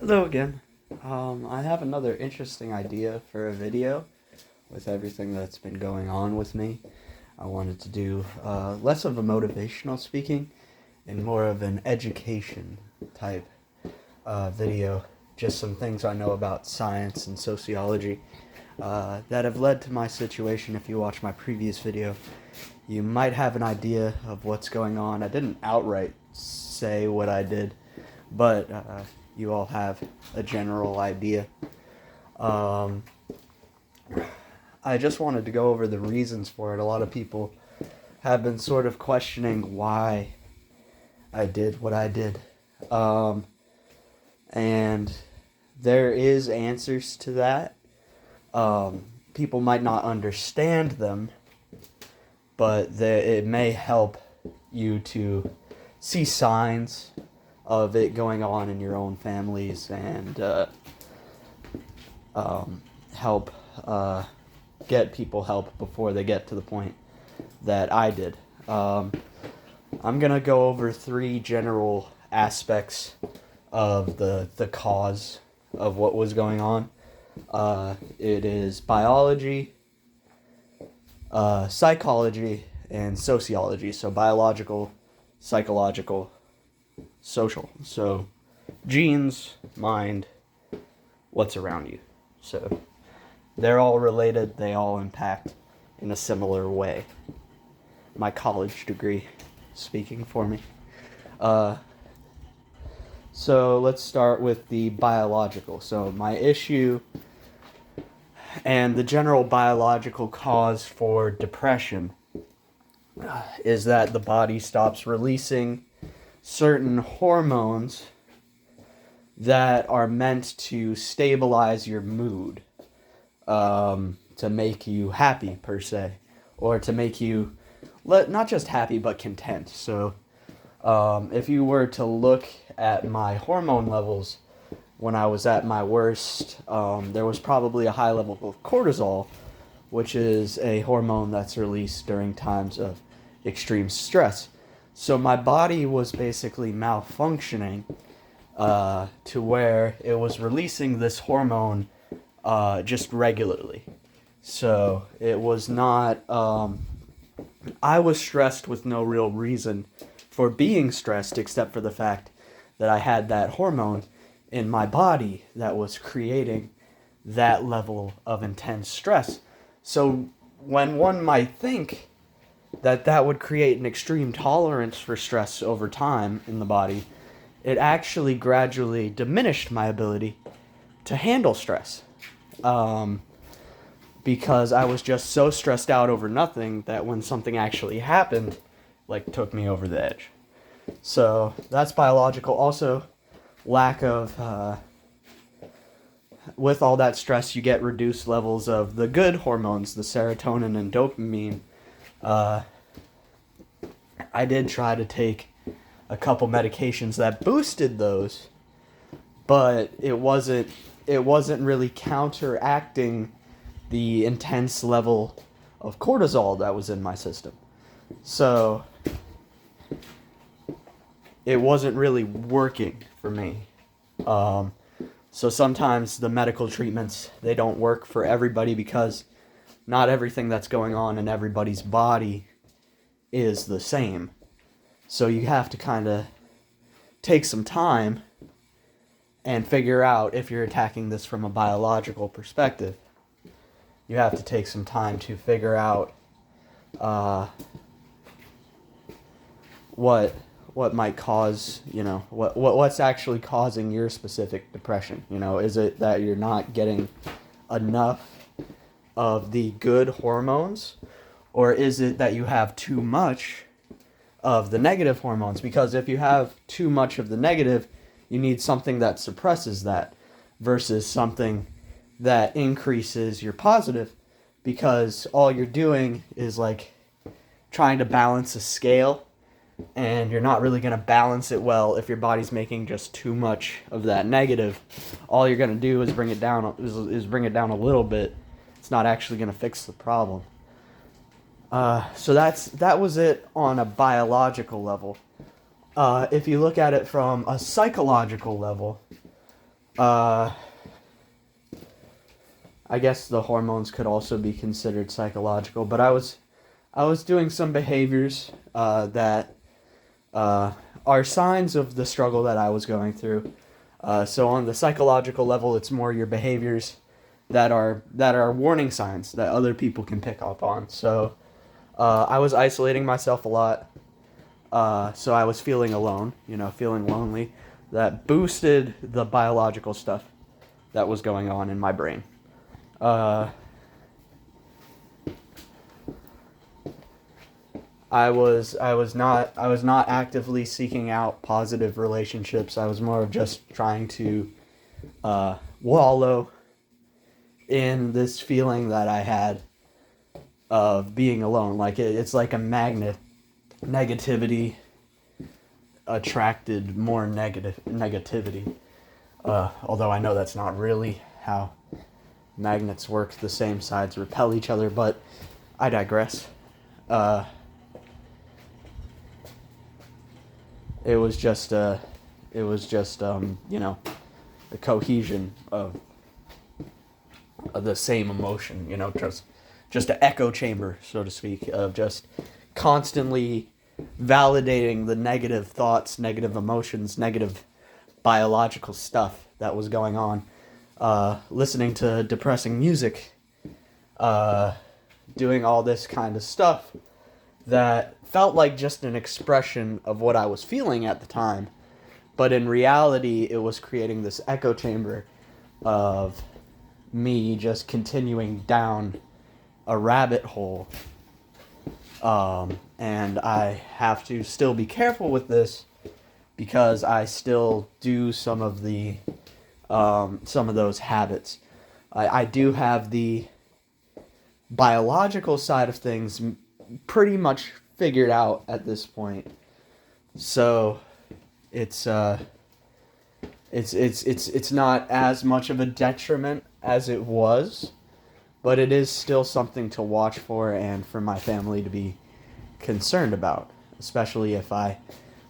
Hello again. I have another interesting idea for a video with everything that's been going on with me. I wanted to do less of a motivational speaking and more of an education type video. Just some things I know about science and sociology that have led to my situation. If you watch my previous video, you might have an idea of what's going on. I didn't outright say what I did, but you all have a general idea. Um, I just wanted to go over the reasons for it. A lot of people have been sort of questioning why I did what I did. And there is answers to that. People might not understand them, but it may help you to see signs of it going on in your own families and help get people help before they get to the point that I did. I'm going to go over three general aspects of the cause of what was going on. It is biology, psychology, and sociology. So biological, psychological, social. So genes, mind, what's around you. So they're all related. They all impact in a similar way. My college degree speaking for me. So let's start with the biological. So my issue and the general biological cause for depression is that the body stops releasing certain hormones that are meant to stabilize your mood, to make you happy per se, or to make you not just happy but content. So if you were to look at my hormone levels when I was at my worst, there was probably a high level of cortisol, which is a hormone that's released during times of extreme stress. So my body was basically malfunctioning to where it was releasing this hormone just regularly. So it was not, I was stressed with no real reason for being stressed except for the fact that I had that hormone in my body that was creating that level of intense stress. So when one might think that would create an extreme tolerance for stress over time in the body, it actually gradually diminished my ability to handle stress. Because I was just so stressed out over nothing that when something actually happened, took me over the edge. So that's biological. Also, lack of, with all that stress, you get reduced levels of the good hormones, the serotonin and dopamine. I did try to take a couple medications that boosted those, but it wasn't really counteracting the intense level of cortisol that was in my system. So it wasn't really working for me. So sometimes the medical treatments, they don't work for everybody because not everything that's going on in everybody's body is the same. So you have to kind of take some time and figure out if you're attacking this from a biological perspective. You have to take some time to figure out what might cause, what's actually causing your specific depression. Is it that you're not getting enough of the good hormones, or is it that you have too much of the negative hormones? Because if you have too much of the negative, you need something that suppresses that versus something that increases your positive, because all you're doing is trying to balance a scale, and you're not really going to balance it well if your body's making just too much of that negative. All you're going to do is bring it down a little bit. It's not actually going to fix the problem. So that was it on a biological level. If you look at it from a psychological level, Uh, I guess the hormones could also be considered psychological, but I was doing some behaviors that are signs of the struggle that I was going through. So on the psychological level, it's more your behaviors that are warning signs that other people can pick up on. So I was isolating myself a lot. So I was feeling alone, feeling lonely. That boosted the biological stuff that was going on in my brain. Uh, I was not actively seeking out positive relationships. I was more of just trying to wallow in this feeling that I had of being alone. Like it's like a magnet. Negativity attracted more negativity. Although I know that's not really how magnets work. The same sides repel each other, but I digress. Uh, it was just a cohesion of the same emotion. Just an echo chamber, so to speak, of just constantly validating the negative thoughts, negative emotions, negative biological stuff that was going on. Listening to depressing music, doing all this kind of stuff that felt like just an expression of what I was feeling at the time. But in reality, it was creating this echo chamber of me just continuing down a rabbit hole. And I have to still be careful with this because I still do some of those habits. I do have the biological side of things pretty much figured out at this point. So it's not as much of a detriment as it was, but it is still something to watch for and for my family to be concerned about, especially if I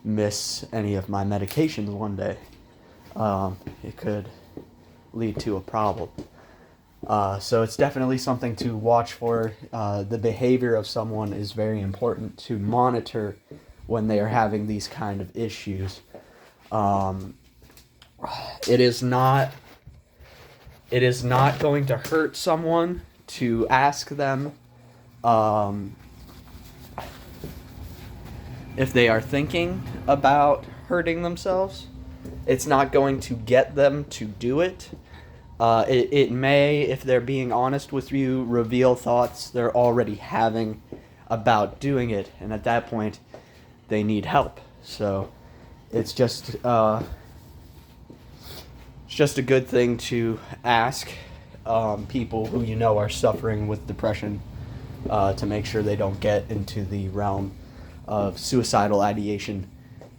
miss any of my medications one day. It could lead to a problem. So it's definitely something to watch for. The behavior of someone is very important to monitor when they are having these kind of issues. It is not going to hurt someone to ask them if they are thinking about hurting themselves. It's not going to get them to do it. It may, if they're being honest with you, reveal thoughts they're already having about doing it, and at that point, they need help. So it's just a good thing to ask people who you know are suffering with depression to make sure they don't get into the realm of suicidal ideation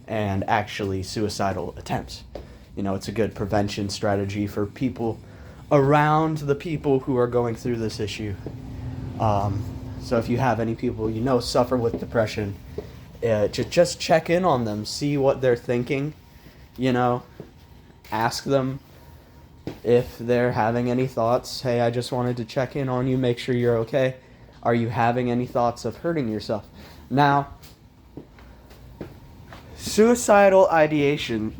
and actually suicidal attempts. It's a good prevention strategy for people around the people who are going through this issue. So if you have any people suffer with depression, just check in on them, see what they're thinking, ask them if they're having any thoughts. Hey, I just wanted to check in on you, make sure you're okay. Are you having any thoughts of hurting yourself? Now, suicidal ideation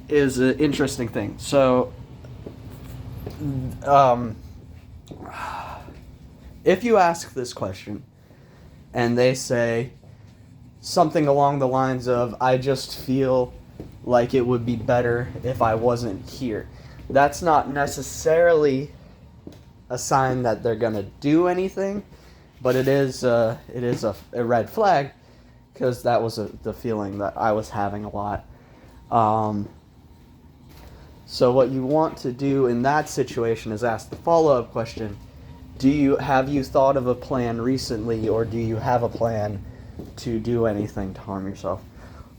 is an interesting thing. So, if you ask this question and they say something along the lines of, I just feel like it would be better if I wasn't here, that's not necessarily a sign that they're going to do anything, but it is a red flag, because that was the feeling that I was having a lot. So what you want to do in that situation is ask the follow-up question: have you thought of a plan recently, or do you have a plan to do anything to harm yourself?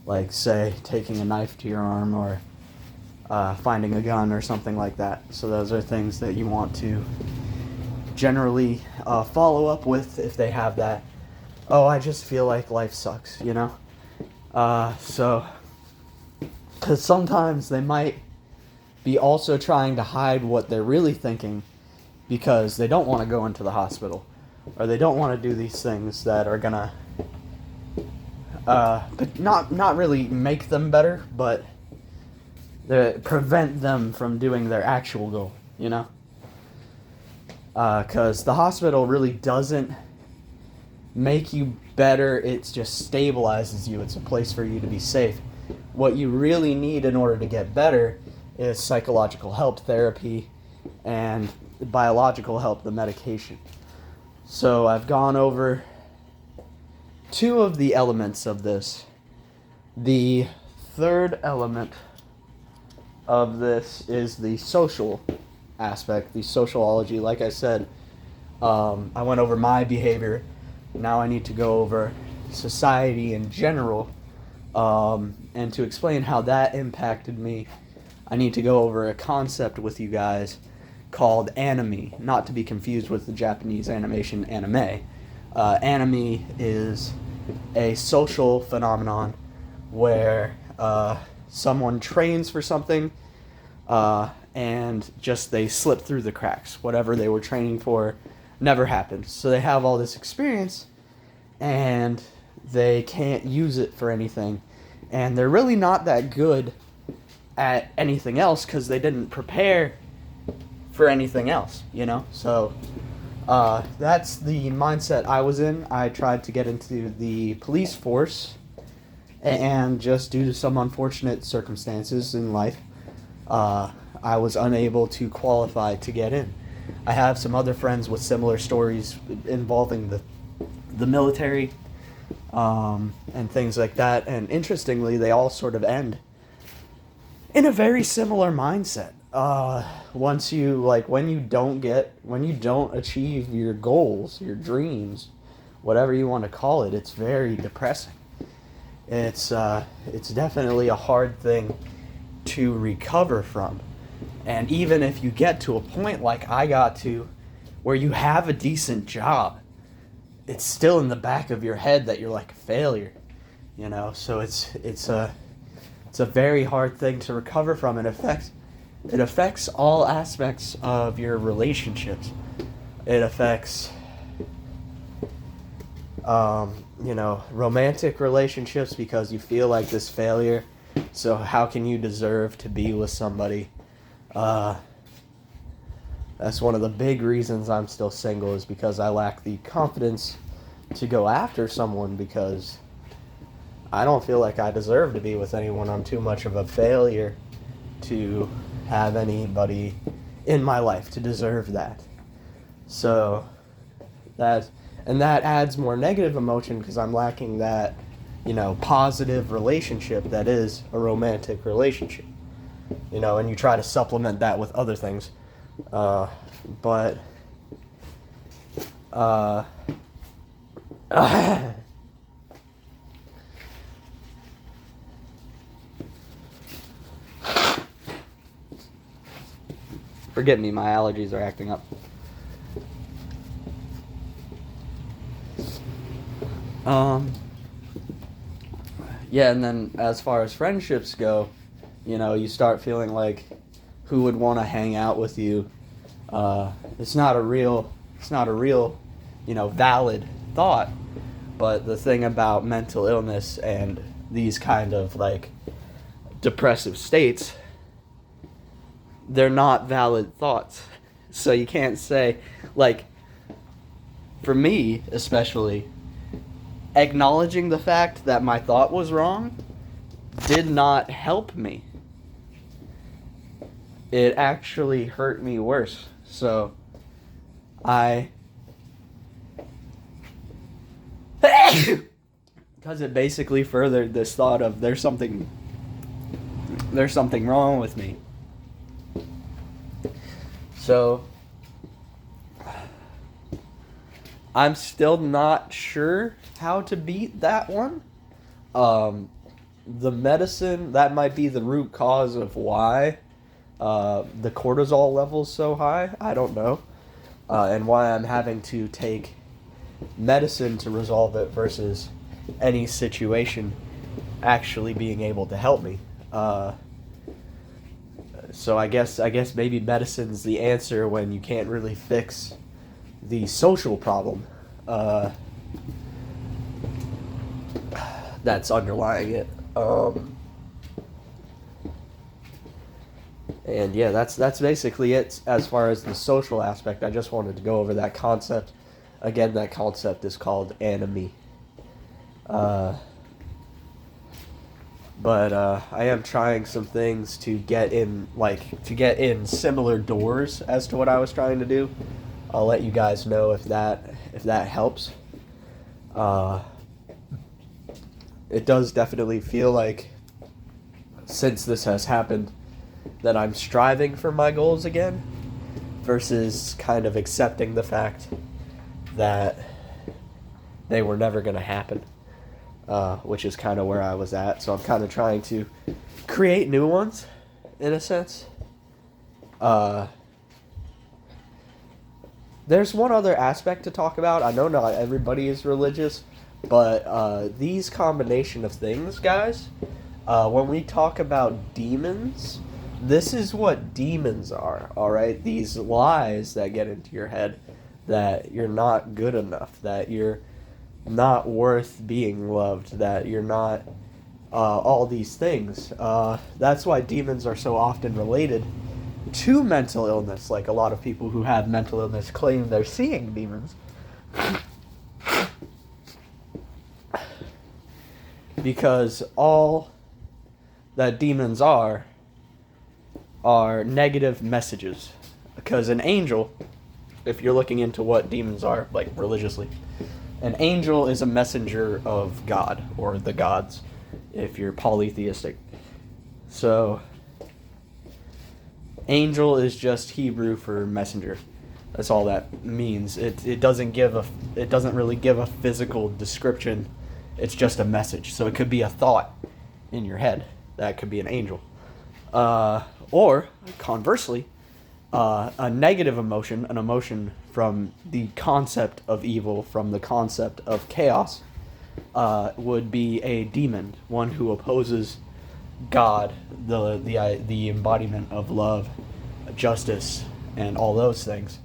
Like, say, taking a knife to your arm, or finding a gun or something like that. So those are things that you want to generally follow up with if they have that. Oh, I just feel like life sucks, so, because sometimes they might be also trying to hide what they're really thinking because they don't want to go into the hospital or they don't want to do these things that are gonna but not really make them better, but prevent them from doing their actual goal, you know? Because the hospital really doesn't make you better, it just stabilizes you. It's a place for you to be safe. What you really need in order to get better is psychological help, therapy, and biological help, the medication. So I've gone over two of the elements of this. The third element of this is the social aspect, the sociology. Like I said, I went over my behavior. Now I need to go over society in general, and to explain how that impacted me, I need to go over a concept with you guys called anime, not to be confused with the Japanese animation anime. Anime is a social phenomenon where someone trains for something and just they slip through the cracks. Whatever they were training for never happened. So they have all this experience and they can't use it for anything. And they're really not that good at anything else because they didn't prepare for anything else, you know? So that's the mindset I was in. I tried to get into the police force, and just due to some unfortunate circumstances in life, I was unable to qualify to get in. I have some other friends with similar stories involving the military and things like that, and interestingly, they all sort of end in a very similar mindset. Once you, like, when you don't achieve your goals, your dreams, whatever you want to call it, it's very depressing. It's definitely a hard thing to recover from. And even if you get to a point like I got to, where you have a decent job, it's still in the back of your head that you're like a failure, you know? So it's a very hard thing to recover from. It affects all aspects of your relationships. It affects, romantic relationships because you feel like this failure. So how can you deserve to be with somebody? That's one of the big reasons I'm still single, is because I lack the confidence to go after someone because I don't feel like I deserve to be with anyone. I'm too much of a failure to have anybody in my life to deserve that. So that adds more negative emotion because I'm lacking that, positive relationship that is a romantic relationship. And you try to supplement that with other things. But forgive me, my allergies are acting up. Yeah, and then as far as friendships go, you start feeling like who would want to hang out with you. It's not a real, valid thought. But the thing about mental illness and these kind of depressive states, they're not valid thoughts. So you can't say, for me especially, acknowledging the fact that my thought was wrong did not help me. It actually hurt me worse. So because it basically furthered this thought of there's something wrong with me. So I'm still not sure how to beat that one. The medicine, that might be the root cause of why the cortisol level's so high. I don't know. And why I'm having to take medicine to resolve it versus any situation actually being able to help me. So I guess maybe medicine's the answer when you can't really fix the social problem that's underlying it. And yeah, that's basically it as far as the social aspect. I just wanted to go over that concept. Again, that concept is called anomie. But I am trying some things to get in similar doors as to what I was trying to do. I'll let you guys know if that helps. It does definitely feel like, since this has happened, that I'm striving for my goals again, versus kind of accepting the fact that they were never going to happen, which is kind of where I was at. So I'm kind of trying to create new ones, in a sense. There's one other aspect to talk about. I know not everybody is religious, but these combination of things, guys, when we talk about demons, this is what demons are, all right? These lies that get into your head that you're not good enough, that you're not worth being loved, that you're not all these things. That's why demons are so often related to mental illness. Like, a lot of people who have mental illness claim they're seeing demons. Because all that demons are negative messages. Because an angel, if you're looking into what demons are, like religiously, an angel is a messenger of God, or the gods, if you're polytheistic. So, angel is just Hebrew for messenger. That's all that means. It doesn't really give a physical description. It's just a message. So it could be a thought in your head. That could be an angel. Or, conversely, a negative emotion, an emotion from the concept of evil, from the concept of chaos, would be a demon, one who opposes God, the embodiment of love, justice, and all those things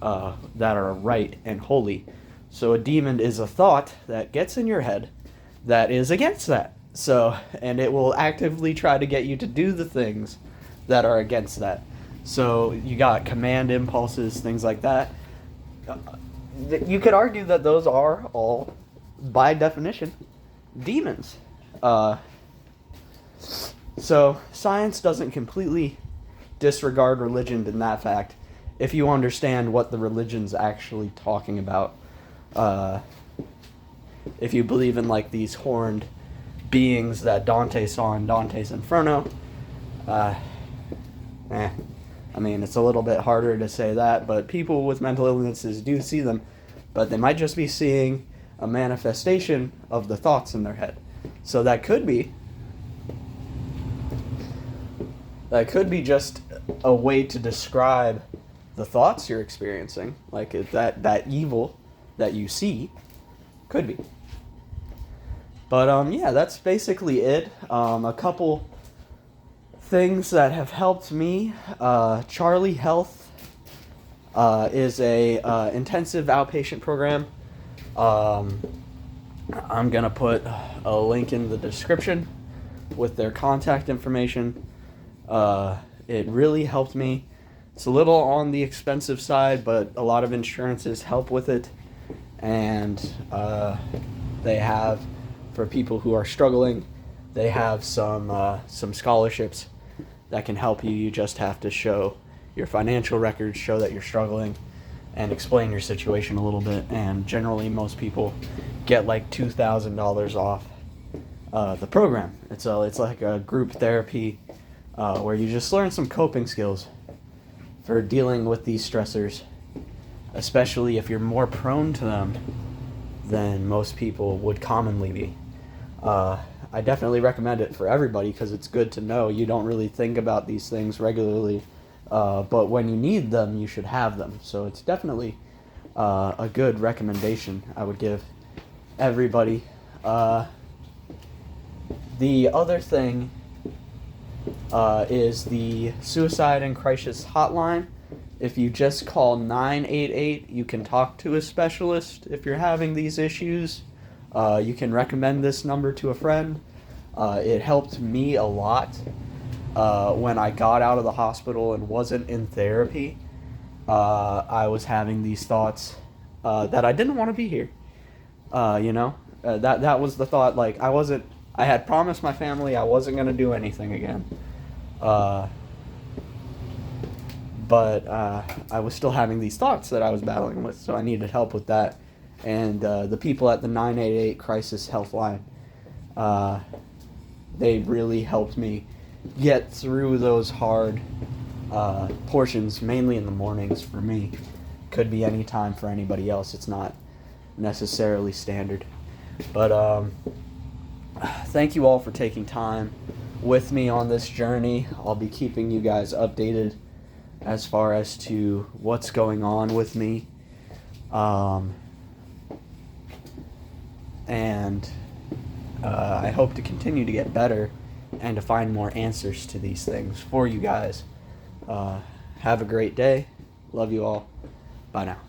that are right and holy. So a demon is a thought that gets in your head that is against that. So, and it will actively try to get you to do the things that are against that. So you got command impulses, things like that. You could argue that those are all, by definition, demons. So science doesn't completely disregard religion in that fact, if you understand what the religion's actually talking about. If you believe in like these horned beings that Dante saw in Dante's Inferno, I mean, it's a little bit harder to say that, but people with mental illnesses do see them, but they might just be seeing a manifestation of the thoughts in their head. So that could be just a way to describe the thoughts you're experiencing, like that evil that you see, could be. But yeah, that's basically it. A couple things that have helped me. Charlie Health is a intensive outpatient program. I'm gonna put a link in the description with their contact information. It really helped me. It's a little on the expensive side, but a lot of insurances help with it, and they have, for people who are struggling, they have some scholarships that can help you. You just have to show your financial records, show that you're struggling, and explain your situation a little bit. And generally, most people get like $2,000 off the program. It's like a group therapy where you just learn some coping skills for dealing with these stressors, especially if you're more prone to them than most people would commonly be. I definitely recommend it for everybody because it's good to know. You don't really think about these things regularly, but when you need them, you should have them. So it's definitely a good recommendation I would give everybody. The other thing is the Suicide and Crisis Hotline. If you just call 988, you can talk to a specialist if you're having these issues. You can recommend this number to a friend. It helped me a lot when I got out of the hospital and wasn't in therapy. I was having these thoughts that I didn't want to be here. That was the thought. Like, I had promised my family I wasn't going to do anything again. But I was still having these thoughts that I was battling with, so I needed help with that. And the people at the 988 Crisis Helpline, they really helped me get through those hard portions, mainly in the mornings for me. Could be any time for anybody else. It's not necessarily standard. But thank you all for taking time with me on this journey. I'll be keeping you guys updated as far as to what's going on with me. And I hope to continue to get better and to find more answers to these things for you guys. Have a great day. Love you all. Bye now.